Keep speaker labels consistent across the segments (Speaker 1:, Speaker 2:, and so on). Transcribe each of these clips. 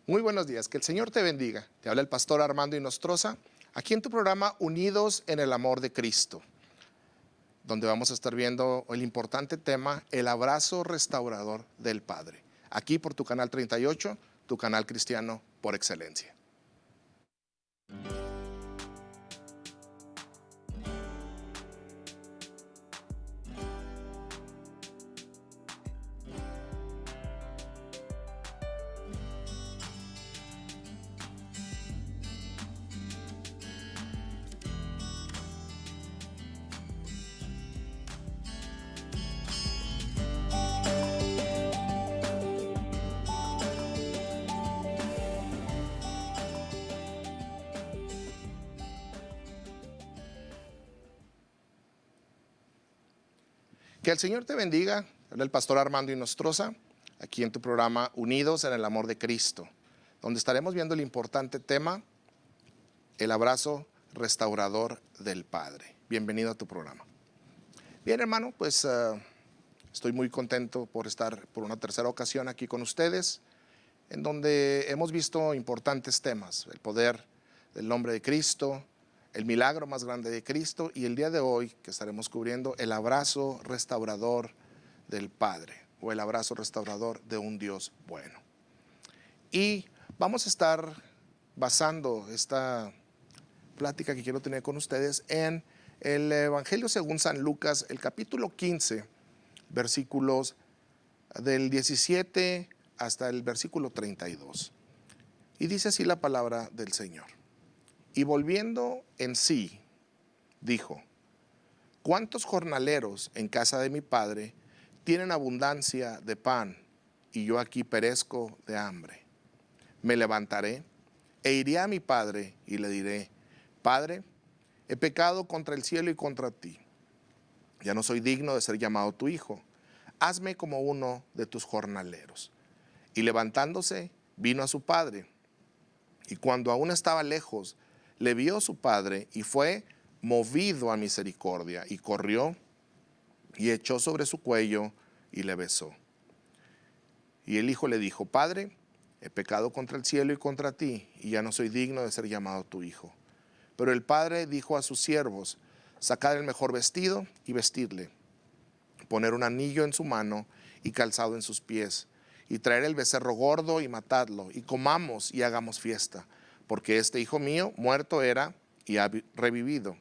Speaker 1: Muy buenos días, que el Señor te bendiga. Te habla el pastor Armando Inostroza, aquí en tu programa Unidos en el Amor de Cristo, donde vamos a estar viendo el importante tema, el abrazo restaurador del Padre. Aquí por tu canal 38, tu canal cristiano por excelencia. Que el Señor te bendiga. Habla el pastor Armando Inostroza, aquí en tu programa Unidos en el Amor de Cristo, donde estaremos viendo el importante tema, el abrazo restaurador del Padre. Bienvenido a tu programa. Bien, hermano, pues estoy muy contento por estar por una tercera ocasión aquí con ustedes, en donde hemos visto importantes temas, el poder del nombre de Cristo, el milagro más grande de Cristo, y el día de hoy que estaremos cubriendo el abrazo restaurador del Padre, o el abrazo restaurador de un Dios bueno. Y vamos a estar basando esta plática que quiero tener con ustedes en el Evangelio según San Lucas, el capítulo 15, versículos del 17 hasta el versículo 32. Y dice así la palabra del Señor. Y volviendo en sí, dijo: ¿cuántos jornaleros en casa de mi padre tienen abundancia de pan, y yo aquí perezco de hambre? Me levantaré e iré a mi padre y le diré: Padre, he pecado contra el cielo y contra ti. Ya no soy digno de ser llamado tu hijo. Hazme como uno de tus jornaleros. Y levantándose, vino a su padre. Y cuando aún estaba lejos, le vio su padre y fue movido a misericordia, y corrió y echó sobre su cuello y le besó. Y el hijo le dijo: Padre, he pecado contra el cielo y contra ti, y ya no soy digno de ser llamado tu hijo. Pero el padre dijo a sus siervos: sacad el mejor vestido y vestidle, poner un anillo en su mano y calzado en sus pies, y traer el becerro gordo y matadlo, y comamos y hagamos fiesta, porque este hijo mío muerto era y ha revivido,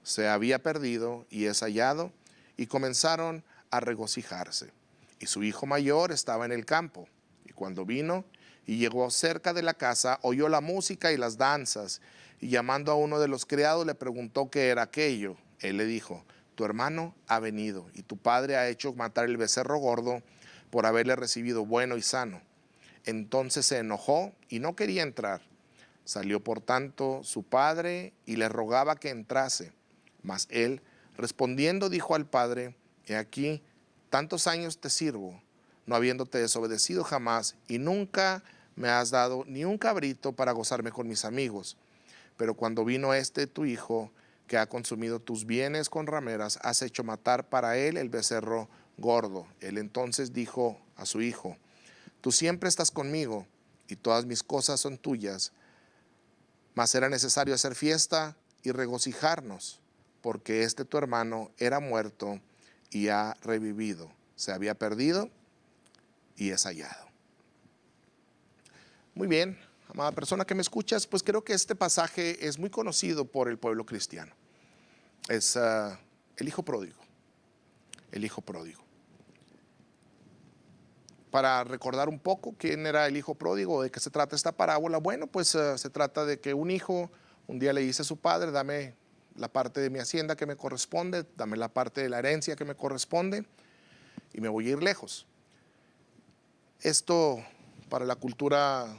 Speaker 1: se había perdido y es hallado. Y comenzaron a regocijarse. Y su hijo mayor estaba en el campo, y cuando vino y llegó cerca de la casa, oyó la música y las danzas, y llamando a uno de los criados le preguntó qué era aquello. Él le dijo: tu hermano ha venido, y tu padre ha hecho matar el becerro gordo por haberle recibido bueno y sano. Entonces se enojó y no quería entrar. Salió por tanto su padre y le rogaba que entrase. Mas él, respondiendo, dijo al padre: he aquí, tantos años te sirvo, no habiéndote desobedecido jamás, y nunca me has dado ni un cabrito para gozarme con mis amigos. Pero cuando vino este tu hijo, que ha consumido tus bienes con rameras, has hecho matar para él el becerro gordo. Él entonces dijo a su hijo: tú siempre estás conmigo, y todas mis cosas son tuyas. Mas era necesario hacer fiesta y regocijarnos, porque este tu hermano era muerto y ha revivido, se había perdido y es hallado. Muy bien, amada persona que me escuchas, pues creo que este pasaje es muy conocido por el pueblo cristiano. Es el hijo pródigo, el hijo pródigo. Para recordar un poco quién era el hijo pródigo, de qué se trata esta parábola, bueno, pues se trata de que un hijo un día le dice a su padre: dame la parte de mi hacienda que me corresponde, dame la parte de la herencia que me corresponde, y me voy a ir lejos. Esto, para la cultura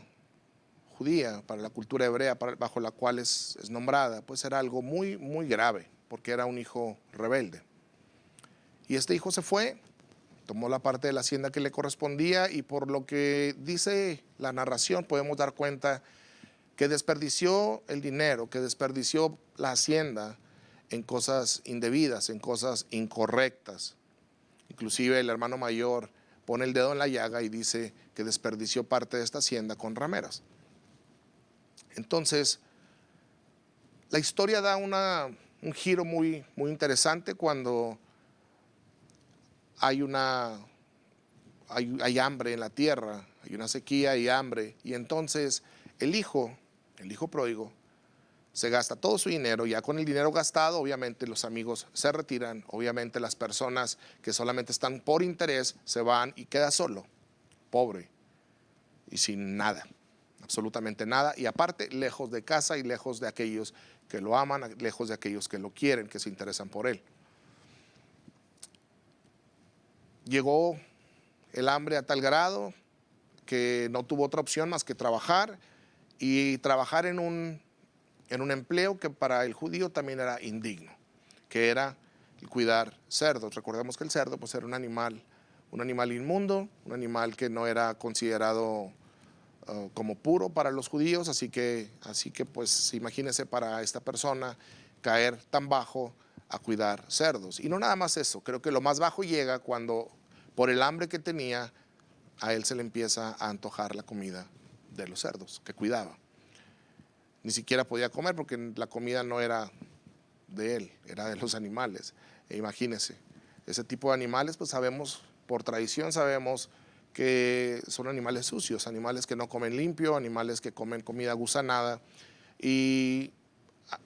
Speaker 1: judía, para la cultura hebrea bajo la cual es nombrada, pues era algo muy, muy grave, porque era un hijo rebelde. Y este hijo se fue, tomó la parte de la hacienda que le correspondía, y por lo que dice la narración podemos dar cuenta que desperdició el dinero, que desperdició la hacienda en cosas indebidas, en cosas incorrectas. Inclusive el hermano mayor pone el dedo en la llaga y dice que desperdició parte de esta hacienda con rameras. Entonces, la historia da un giro muy interesante cuando hay hambre en la tierra, hay una sequía y hambre, y entonces el hijo pródigo, se gasta todo su dinero. Ya con el dinero gastado, obviamente los amigos se retiran, obviamente las personas que solamente están por interés se van y queda solo, pobre y sin nada, absolutamente nada, y aparte lejos de casa y lejos de aquellos que lo aman, lejos de aquellos que lo quieren, que se interesan por él. Llegó el hambre a tal grado que no tuvo otra opción más que trabajar, y trabajar en un empleo que para el judío también era indigno, que era el cuidar cerdos. Recordemos que el cerdo pues era un animal inmundo, un animal que no era considerado como puro para los judíos, así que pues imagínense para esta persona caer tan bajo a cuidar cerdos. Y no nada más eso, creo que lo más bajo llega cuando por el hambre que tenía a él se le empieza a antojar la comida de los cerdos que cuidaba. Ni siquiera podía comer porque la comida no era de él, era de los animales. E imagínense, ese tipo de animales, pues sabemos, por tradición sabemos que son animales sucios, animales que no comen limpio, animales que comen comida gusanada, y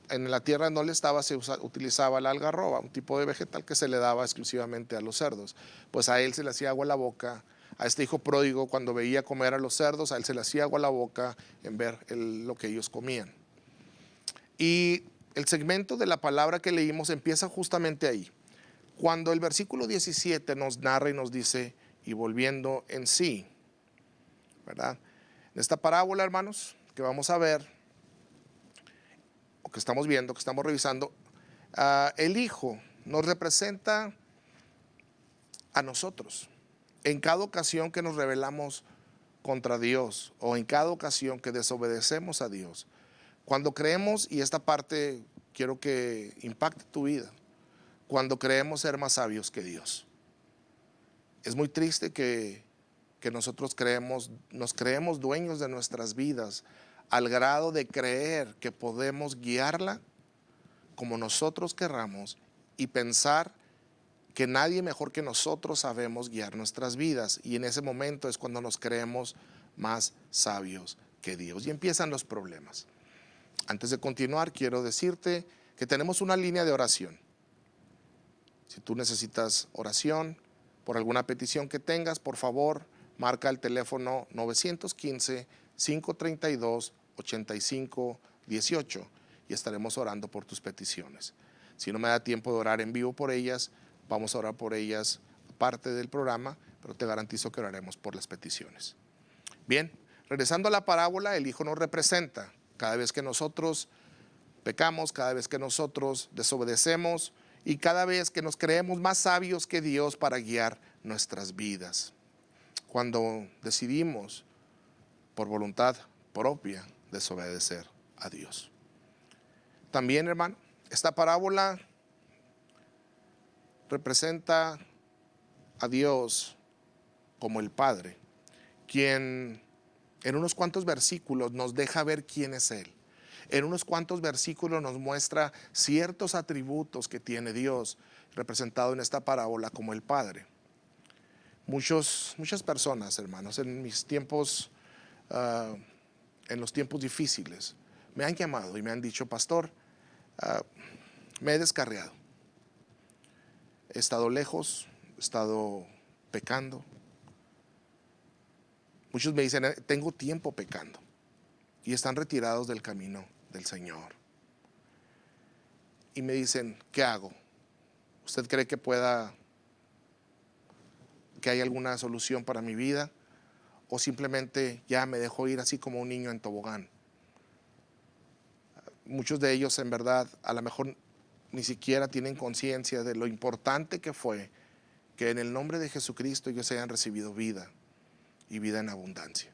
Speaker 1: en la tierra donde él estaba se utilizaba la algarroba, un tipo de vegetal que se le daba exclusivamente a los cerdos. Pues a él se le hacía agua en la boca, a este hijo pródigo cuando veía comer a los cerdos, a él se le hacía agua en la boca en ver lo que ellos comían. Y el segmento de la palabra que leímos empieza justamente ahí, cuando el versículo 17 nos narra y nos dice, y volviendo en sí, ¿verdad? En esta parábola, hermanos, que vamos a ver, o que estamos viendo, que estamos revisando, el Hijo nos representa a nosotros. En cada ocasión que nos rebelamos contra Dios, o en cada ocasión que desobedecemos a Dios, cuando creemos, y esta parte quiero que impacte tu vida, cuando creemos ser más sabios que Dios. Es muy triste que nosotros nos creemos dueños de nuestras vidas al grado de creer que podemos guiarla como nosotros querramos y pensar que nadie mejor que nosotros sabemos guiar nuestras vidas, y en ese momento es cuando nos creemos más sabios que Dios y empiezan los problemas. Antes de continuar, quiero decirte que tenemos una línea de oración. Si tú necesitas oración por alguna petición que tengas, por favor, marca el teléfono 915-532-8518 y estaremos orando por tus peticiones. Si no me da tiempo de orar en vivo por ellas, vamos a orar por ellas aparte del programa, pero te garantizo que oraremos por las peticiones. Bien, regresando a la parábola, el Hijo nos representa. Cada vez que nosotros pecamos, cada vez que nosotros desobedecemos y cada vez que nos creemos más sabios que Dios para guiar nuestras vidas. Cuando decidimos por voluntad propia desobedecer a Dios. También, hermano, esta parábola representa a Dios como el Padre, quien en unos cuantos versículos nos deja ver quién es Él. En unos cuantos versículos nos muestra ciertos atributos que tiene Dios, representado en esta parábola como el Padre. Muchas personas, hermanos, en mis tiempos, en los tiempos difíciles, me han llamado y me han dicho, pastor, me he descarriado. He estado lejos, he estado pecando. Muchos me dicen, tengo tiempo pecando, y están retirados del camino del Señor. Y me dicen, ¿qué hago? ¿Usted cree que hay alguna solución para mi vida? ¿O simplemente ya me dejo ir así como un niño en tobogán? Muchos de ellos en verdad a lo mejor ni siquiera tienen conciencia de lo importante que fue que en el nombre de Jesucristo ellos hayan recibido vida y vida en abundancia.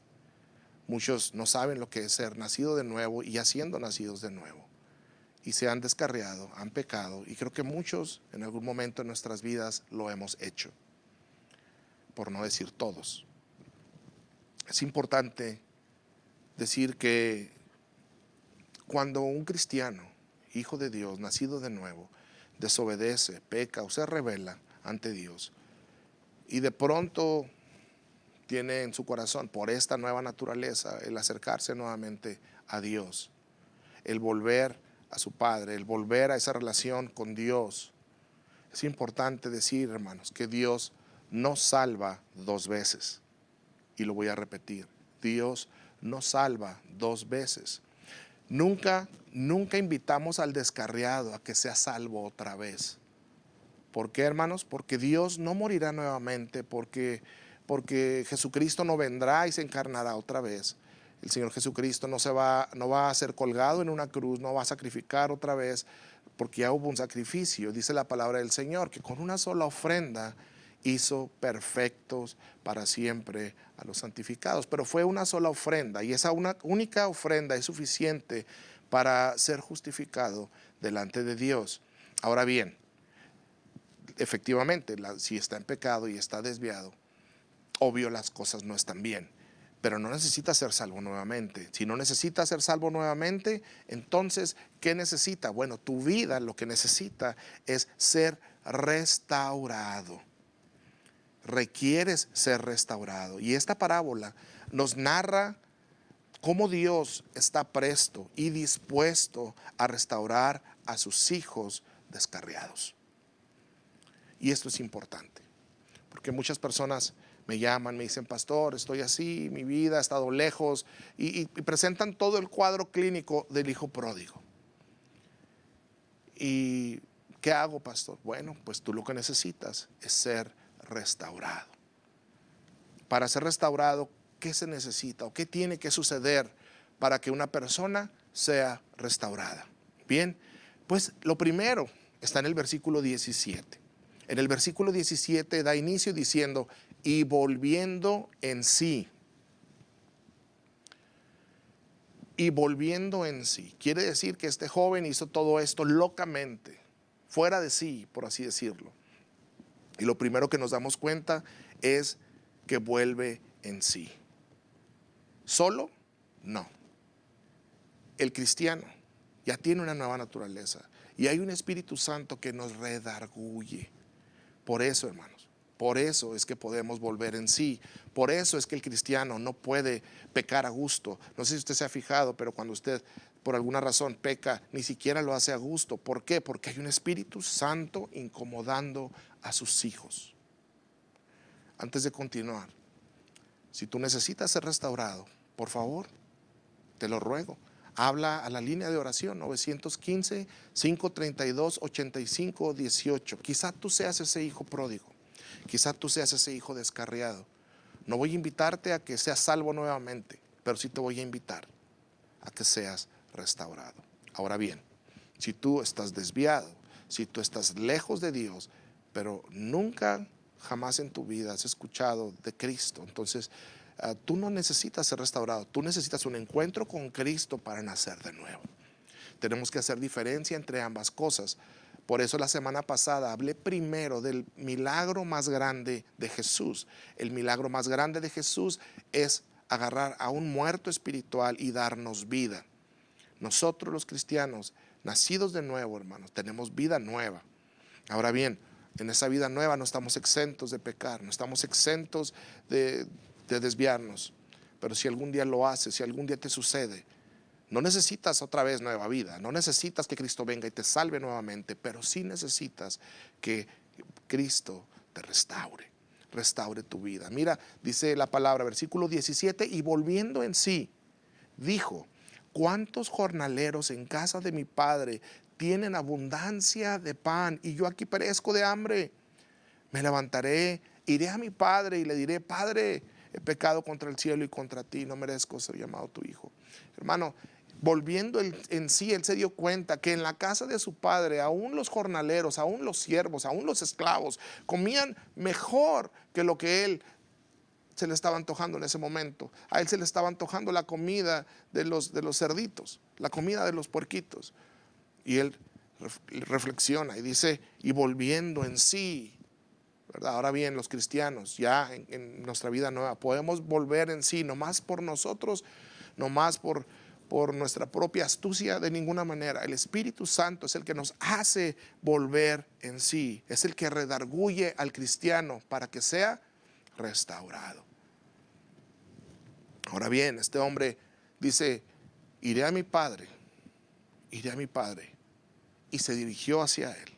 Speaker 1: Muchos no saben lo que es ser nacido de nuevo y ya siendo nacidos de nuevo, y se han descarriado, han pecado, y creo que muchos en algún momento en nuestras vidas lo hemos hecho. por no decir todos. Es importante decir que cuando un cristiano, hijo de Dios, nacido de nuevo, desobedece, peca o se rebela ante Dios, y de pronto tiene en su corazón, por esta nueva naturaleza, el acercarse nuevamente a Dios, el volver a su Padre, el volver a esa relación con Dios. Es importante decir, hermanos, que Dios no salva dos veces. Y lo voy a repetir, Dios no salva dos veces. Nunca invitamos al descarriado a que sea salvo otra vez. ¿Por qué, hermanos? Porque Dios no morirá nuevamente, porque Jesucristo no vendrá y se encarnará otra vez. El Señor Jesucristo no va a ser colgado en una cruz, no va a sacrificar otra vez, porque ya hubo un sacrificio. Dice la palabra del Señor que con una sola ofrenda hizo perfectos para siempre a los santificados. Pero fue una sola ofrenda, y esa una única ofrenda es suficiente para ser justificado delante de Dios. Ahora bien, efectivamente, si está en pecado y está desviado, obvio las cosas no están bien, pero no necesita ser salvo nuevamente. Si no necesita ser salvo nuevamente, entonces, ¿qué necesita? Bueno, tu vida lo que necesita es ser restaurado. Requieres ser restaurado. Y esta parábola nos narra cómo Dios está presto y dispuesto a restaurar a sus hijos descarriados. Y esto es importante, porque muchas personas me llaman, me dicen, pastor, estoy así, mi vida ha estado lejos, y presentan todo el cuadro clínico del hijo pródigo. ¿Y qué hago, pastor? Bueno, pues tú lo que necesitas es ser restaurado. Para ser restaurado, ¿qué se necesita o qué tiene que suceder para que una persona sea restaurada? Bien, pues lo primero está en el versículo 17. En el versículo 17 da inicio diciendo, y volviendo en sí. Y volviendo en sí. Quiere decir que este joven hizo todo esto locamente, fuera de sí, por así decirlo. Y lo primero que nos damos cuenta es que vuelve en sí. ¿Solo? No. El cristiano ya tiene una nueva naturaleza y hay un Espíritu Santo que nos redarguye. Por eso, hermanos, por eso es que podemos volver en sí. Por eso es que el cristiano no puede pecar a gusto. No sé si usted se ha fijado, pero cuando usted por alguna razón peca, ni siquiera lo hace a gusto. ¿Por qué? Porque hay un Espíritu Santo incomodando a sus hijos. Antes de continuar, si tú necesitas ser restaurado, por favor, te lo ruego, habla a la línea de oración 915-532-8518. Quizá tú seas ese hijo pródigo, quizá tú seas ese hijo descarriado. No voy a invitarte a que seas salvo nuevamente, pero sí te voy a invitar a que seas restaurado. Ahora bien, si tú estás desviado, si tú estás lejos de Dios, pero nunca, jamás en tu vida has escuchado de Cristo, entonces tú no necesitas ser restaurado, tú necesitas un encuentro con Cristo para nacer de nuevo. Tenemos que hacer diferencia entre ambas cosas. Por eso la semana pasada hablé primero del milagro más grande de Jesús. El milagro más grande de Jesús es agarrar a un muerto espiritual y darnos vida. Nosotros los cristianos, nacidos de nuevo, hermanos, tenemos vida nueva. Ahora bien, en esa vida nueva no estamos exentos de pecar, no estamos exentos de desviarnos. Pero si algún día lo haces, si algún día te sucede, no necesitas otra vez nueva vida, no necesitas que Cristo venga y te salve nuevamente, pero sí necesitas que Cristo te restaure tu vida. Mira, dice la palabra, versículo 17, y volviendo en sí, dijo, ¿cuántos jornaleros en casa de mi padre tienen abundancia de pan y yo aquí perezco de hambre? Me levantaré, iré a mi padre y le diré, Padre, he pecado contra el cielo y contra ti, no merezco ser llamado tu hijo. Hermano, volviendo en sí, él se dio cuenta que en la casa de su padre, aún los jornaleros, aún los siervos, aún los esclavos, comían mejor que lo que él se le estaba antojando en ese momento. A él se le estaba antojando la comida de los cerditos, la comida de los puerquitos. Y él reflexiona y dice, y volviendo en sí, ¿verdad? Ahora bien, los cristianos ya en nuestra vida nueva podemos volver en sí, no más por nosotros, no más por nuestra propia astucia, de ninguna manera. El Espíritu Santo es el que nos hace volver en sí, es el que redarguye al cristiano para que sea restaurado. Ahora bien, este hombre dice, iré a mi padre, y se dirigió hacia él.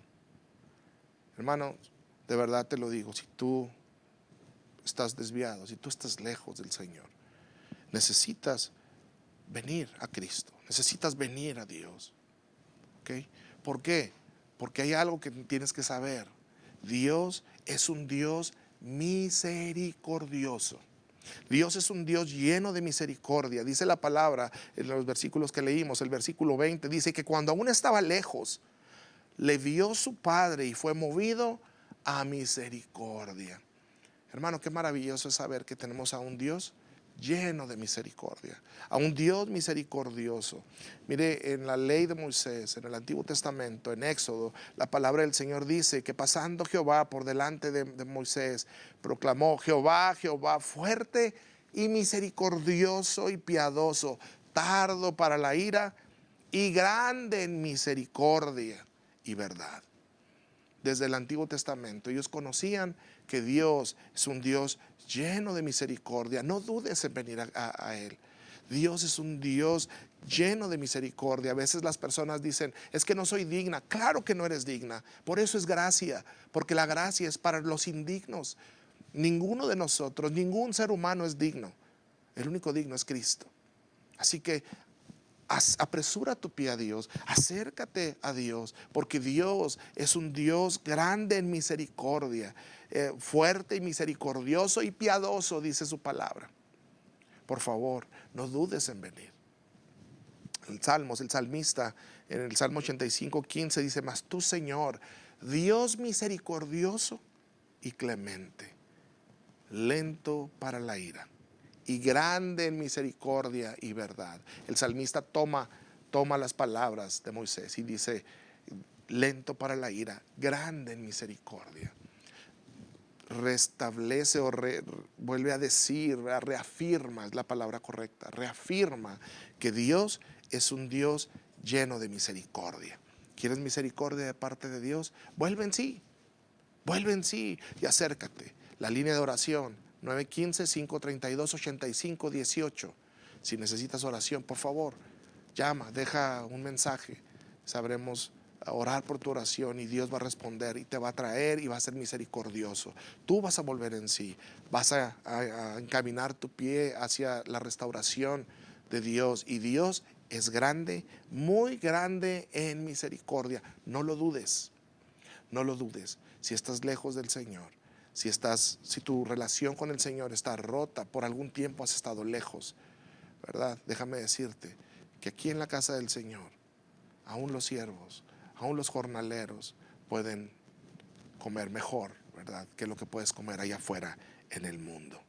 Speaker 1: Hermano, de verdad te lo digo, si tú estás desviado, si tú estás lejos del Señor, necesitas venir a Cristo, necesitas venir a Dios. ¿Okay? ¿Por qué? Porque hay algo que tienes que saber. Dios es un Dios misericordioso. Dios es un Dios lleno de misericordia. Dice la palabra en los versículos que leímos, el versículo 20, dice que cuando aún estaba lejos, le vio su Padre y fue movido a misericordia. Hermano, qué maravilloso es saber que tenemos a un Dios lleno de misericordia, a un Dios misericordioso. Mire, en la ley de Moisés, en el Antiguo Testamento, en Éxodo, la palabra del Señor dice que pasando Jehová por delante de Moisés, proclamó: Jehová, Jehová, fuerte y misericordioso y piadoso, tardo para la ira y grande en misericordia y verdad. Desde el Antiguo Testamento ellos conocían que Dios es un Dios lleno de misericordia. No dudes en venir a Él. Dios es un Dios lleno de misericordia. A veces las personas dicen, es que no soy digna. Claro que no eres digna. Por eso es gracia, porque la gracia es para los indignos. Ninguno de nosotros, ningún ser humano es digno. El único digno es Cristo. Así que apresura tu pie a Dios, acércate a Dios, porque Dios es un Dios grande en misericordia, fuerte y misericordioso y piadoso, dice su palabra. Por favor, no dudes en venir. El salmista, en el Salmo 85:15 dice: mas tú, Señor, Dios misericordioso y clemente, lento para la ira y grande en misericordia y verdad. El salmista toma las palabras de Moisés y dice: lento para la ira, grande en misericordia. Restablece o vuelve a decir, reafirma, es la palabra correcta, reafirma que Dios es un Dios lleno de misericordia. ¿Quieres misericordia de parte de Dios? Vuelve en sí y acércate. La línea de oración 915-532-8518. Si necesitas oración, por favor, llama, deja un mensaje. Sabremos orar por tu oración y Dios va a responder y te va a traer y va a ser misericordioso. Tú vas a volver en sí, vas a encaminar tu pie hacia la restauración de Dios, y Dios es grande, muy grande en misericordia. No lo dudes, no lo dudes. Si estás lejos del Señor, si tu relación con el Señor está rota, por algún tiempo has estado lejos, ¿verdad? Déjame decirte que aquí en la casa del Señor, aún los siervos, aún los jornaleros pueden comer mejor, ¿verdad?, que lo que puedes comer allá afuera en el mundo.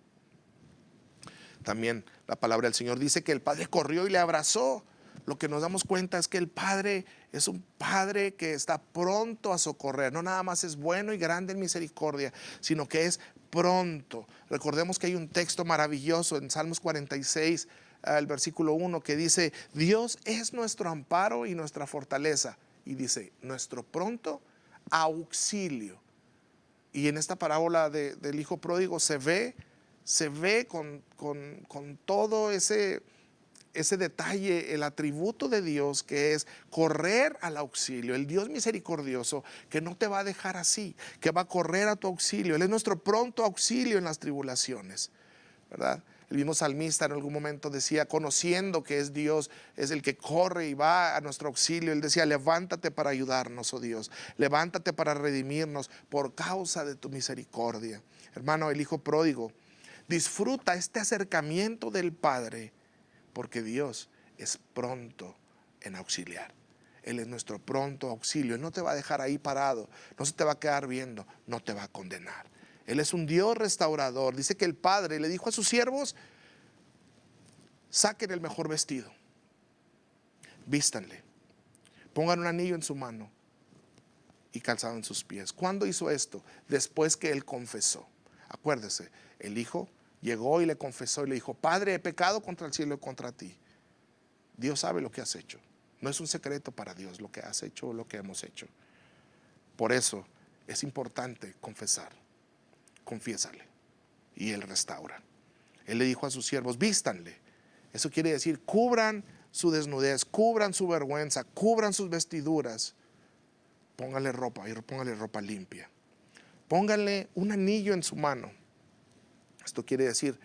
Speaker 1: También la palabra del Señor dice que el Padre corrió y le abrazó. Lo que nos damos cuenta es que el Padre es un Padre que está pronto a socorrer. No nada más es bueno y grande en misericordia, sino que es pronto. Recordemos que hay un texto maravilloso en Salmos 46, el versículo 1, que dice: Dios es nuestro amparo y nuestra fortaleza. Y dice: nuestro pronto auxilio. Y en esta parábola del hijo pródigo se ve con todo ese detalle, el atributo de Dios, que es correr al auxilio. El Dios misericordioso que no te va a dejar así, que va a correr a tu auxilio. Él es nuestro pronto auxilio en las tribulaciones, ¿verdad? El mismo salmista en algún momento decía, conociendo que es Dios, es el que corre y va a nuestro auxilio. Él decía: levántate para ayudarnos, oh Dios, levántate para redimirnos por causa de tu misericordia. Hermano, el hijo pródigo disfruta este acercamiento del Padre, porque Dios es pronto en auxiliar. Él es nuestro pronto auxilio. Él no te va a dejar ahí parado, no se te va a quedar viendo, no te va a condenar. Él es un Dios restaurador. Dice que el Padre le dijo a sus siervos: saquen el mejor vestido, vístanle, pongan un anillo en su mano, y calzado en sus pies. ¿Cuándo hizo esto? Después que él confesó. Acuérdese, el hijo llegó y le confesó y le dijo: Padre, he pecado contra el cielo y contra ti. Dios sabe lo que has hecho. No es un secreto para Dios lo que has hecho o lo que hemos hecho. Por eso es importante confesar. Confiésale. Y él restaura. Él le dijo a sus siervos: vístanle. Eso quiere decir, cubran su desnudez, cubran su vergüenza, cubran sus vestiduras. Póngale ropa y póngale ropa limpia. Pónganle un anillo en su mano. Esto quiere decir,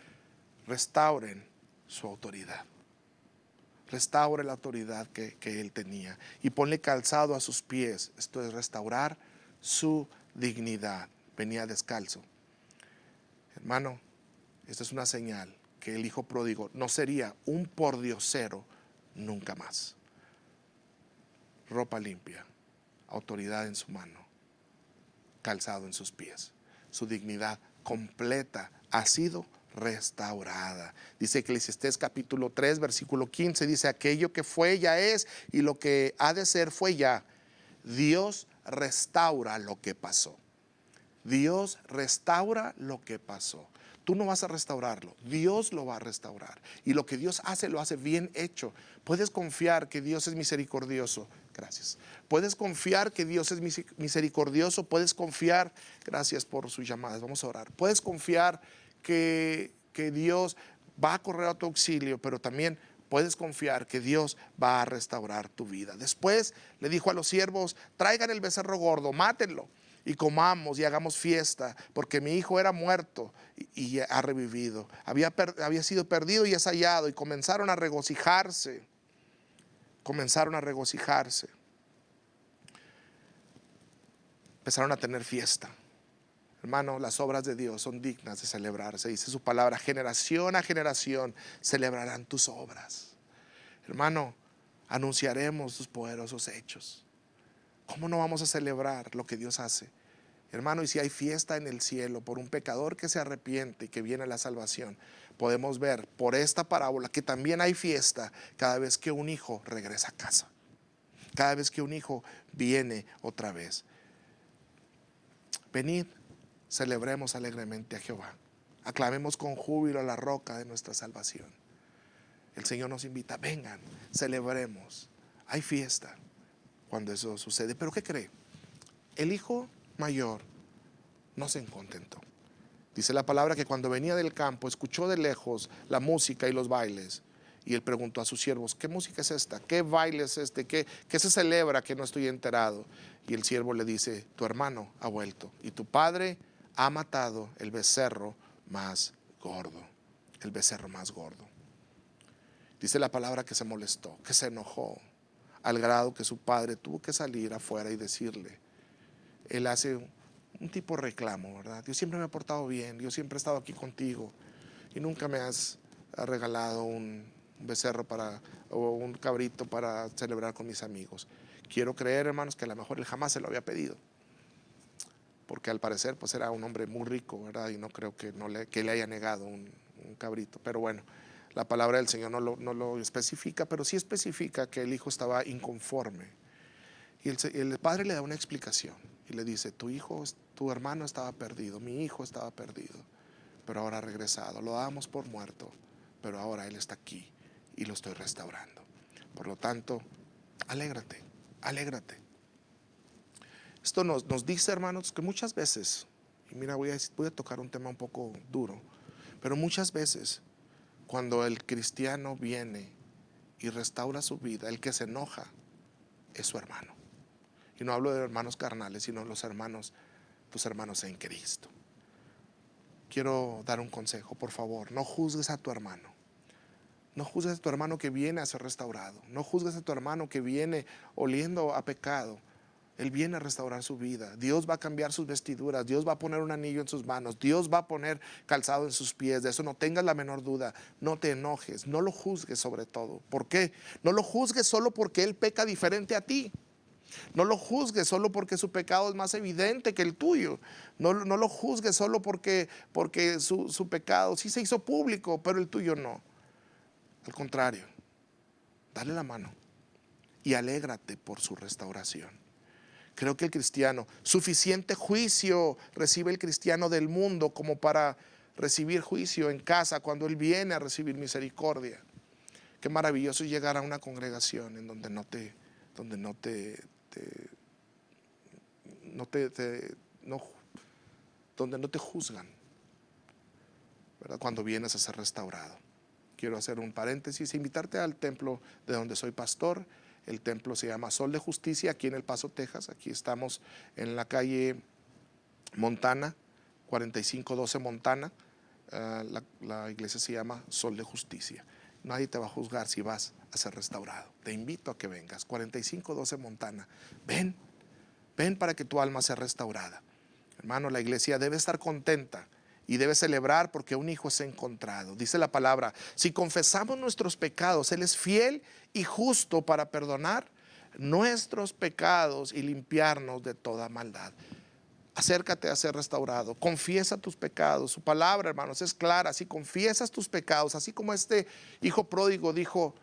Speaker 1: restauren su autoridad. Restaure la autoridad que él tenía. Y ponle calzado a sus pies. Esto es restaurar su dignidad. Venía descalzo. Hermano, esta es una señal que el hijo pródigo no sería un pordiosero nunca más. Ropa limpia, autoridad en su mano, calzado en sus pies. Su dignidad completa ha sido restaurada. Dice Eclesiastés capítulo 3 versículo 15, dice: aquello que fue ya es, y lo que ha de ser fue ya. Dios restaura lo que pasó. Dios restaura lo que pasó. Tú no vas a restaurarlo, Dios lo va a restaurar. Y lo que Dios hace, lo hace bien hecho. Puedes confiar que Dios es misericordioso. Gracias. Puedes confiar que Dios es misericordioso. Puedes confiar, gracias por sus llamadas, vamos a orar. Puedes confiar que Dios va a correr a tu auxilio, pero también puedes confiar que Dios va a restaurar tu vida. Después le dijo a los siervos: traigan el becerro gordo, mátenlo y comamos y hagamos fiesta, porque mi hijo era muerto y ha revivido. Había sido perdido y es hallado. Y comenzaron a regocijarse. Comenzaron a regocijarse. Empezaron a tener fiesta. Hermano, las obras de Dios son dignas de celebrarse. Dice su palabra: generación a generación celebrarán tus obras. Hermano, anunciaremos tus poderosos hechos. ¿Cómo no vamos a celebrar lo que Dios hace? Hermano, y si hay fiesta en el cielo por un pecador que se arrepiente y que viene a la salvación, podemos ver por esta parábola que también hay fiesta cada vez que un hijo regresa a casa. Cada vez que un hijo viene otra vez. Venid, celebremos alegremente a Jehová. Aclamemos con júbilo a la roca de nuestra salvación. El Señor nos invita: vengan, celebremos. Hay fiesta cuando eso sucede. ¿Pero qué cree? El hijo mayor no se contentó. Dice la palabra que cuando venía del campo escuchó de lejos la música y los bailes. Y él preguntó a sus siervos: ¿qué música es esta? ¿Qué baile es este? ¿Qué se celebra que no estoy enterado? Y el siervo le dice: tu hermano ha vuelto y tu padre ha matado el becerro más gordo. El becerro más gordo. Dice la palabra que se molestó, que se enojó, al grado que su padre tuvo que salir afuera y decirle. Él hace un tipo de reclamo, ¿verdad? Yo siempre me he portado bien, yo siempre he estado aquí contigo y nunca me has regalado un becerro o un cabrito para celebrar con mis amigos. Quiero creer, hermanos, que a lo mejor él jamás se lo había pedido, porque al parecer pues era un hombre muy rico, ¿verdad? Y no creo que le haya negado un cabrito. Pero bueno, la palabra del Señor no lo especifica, pero sí especifica que el hijo estaba inconforme. Y el padre le da una explicación y le dice: tu hermano estaba perdido, mi hijo estaba perdido, pero ahora ha regresado. Lo dábamos por muerto, pero ahora él está aquí y lo estoy restaurando. Por lo tanto, alégrate, alégrate. Esto nos dice, hermanos, que muchas veces, y mira, voy a tocar un tema un poco duro, pero muchas veces cuando el cristiano viene y restaura su vida, el que se enoja es su hermano. Y no hablo de hermanos carnales, sino tus hermanos en Cristo. Quiero dar un consejo, por favor: no juzgues a tu hermano. No juzgues a tu hermano que viene a ser restaurado. No juzgues a tu hermano que viene oliendo a pecado. Él viene a restaurar su vida. Dios va a cambiar sus vestiduras. Dios va a poner un anillo en sus manos. Dios va a poner calzado en sus pies. De eso no tengas la menor duda. No te enojes. No lo juzgues sobre todo. ¿Por qué? No lo juzgues solo porque él peca diferente a ti. No lo juzgues solo porque su pecado es más evidente que el tuyo. No lo juzgues solo porque su pecado sí se hizo público, pero el tuyo no. Al contrario, dale la mano y alégrate por su restauración. Creo que el cristiano, suficiente juicio recibe el cristiano del mundo como para recibir juicio en casa cuando él viene a recibir misericordia. Qué maravilloso es llegar a una congregación en donde no te donde no te juzgan, ¿verdad? Cuando vienes a ser restaurado. Quiero hacer un paréntesis e invitarte al templo de donde soy pastor. El templo se llama Sol de Justicia, aquí en El Paso, Texas. Aquí estamos en la calle Montana, 4512 Montana. La iglesia se llama Sol de Justicia. Nadie te va a juzgar si vas a ser restaurado. Te invito a que vengas, 4512 Montana. Ven para que tu alma sea restaurada. Hermano, la iglesia debe estar contenta y debe celebrar porque un hijo es encontrado. Dice la palabra, si confesamos nuestros pecados, Él es fiel y justo para perdonar nuestros pecados y limpiarnos de toda maldad. Acércate a ser restaurado, confiesa tus pecados. Su palabra, hermanos, es clara. Si confiesas tus pecados, así como este hijo pródigo dijo,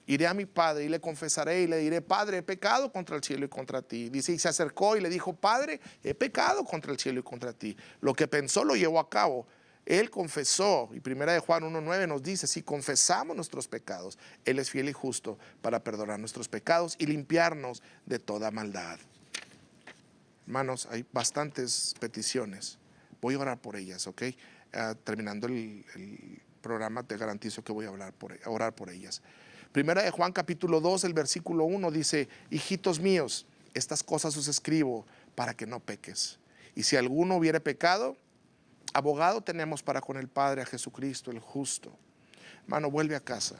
Speaker 1: iré a mi padre y le confesaré y le diré, Padre, he pecado contra el cielo y contra ti. Dice, y se acercó y le dijo, Padre, he pecado contra el cielo y contra ti. Lo que pensó lo llevó a cabo. Él confesó, y 1 de Juan 1:9 nos dice, si confesamos nuestros pecados, Él es fiel y justo para perdonar nuestros pecados y limpiarnos de toda maldad. Hermanos, hay bastantes peticiones. Voy a orar por ellas, ¿ok? Terminando el programa, te garantizo que voy a orar por ellas. 1 de Juan capítulo 2, el versículo 1 dice, hijitos míos, estas cosas os escribo para que no peques. Y si alguno hubiere pecado, abogado tenemos para con el Padre a Jesucristo, el justo. Hermano, vuelve a casa.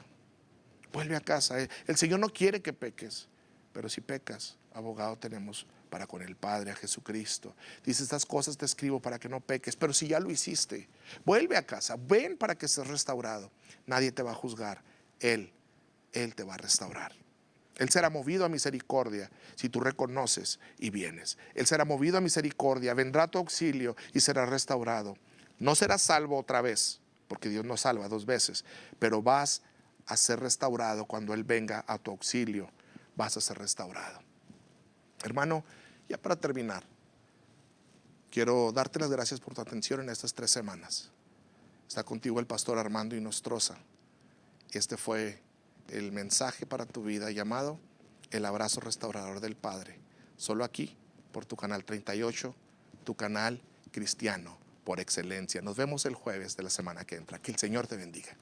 Speaker 1: Vuelve a casa. El Señor no quiere que peques, pero si pecas, abogado tenemos para con el Padre, a Jesucristo. Dice, estas cosas te escribo para que no peques, pero si ya lo hiciste, vuelve a casa, ven para que seas restaurado. Nadie te va a juzgar, Él te va a restaurar. Él será movido a misericordia si tú reconoces y vienes. Él será movido a misericordia, vendrá a tu auxilio y será restaurado. No serás salvo otra vez, porque Dios no salva 2 veces, pero vas a ser restaurado cuando Él venga a tu auxilio, vas a ser restaurado. Hermano, ya para terminar, quiero darte las gracias por tu atención en estas 3 semanas. Está contigo el pastor Armando Inostroza. Este fue el mensaje para tu vida llamado El Abrazo Restaurador del Padre. Solo aquí, por tu canal 38, tu canal cristiano por excelencia. Nos vemos el jueves de la semana que entra. Que el Señor te bendiga.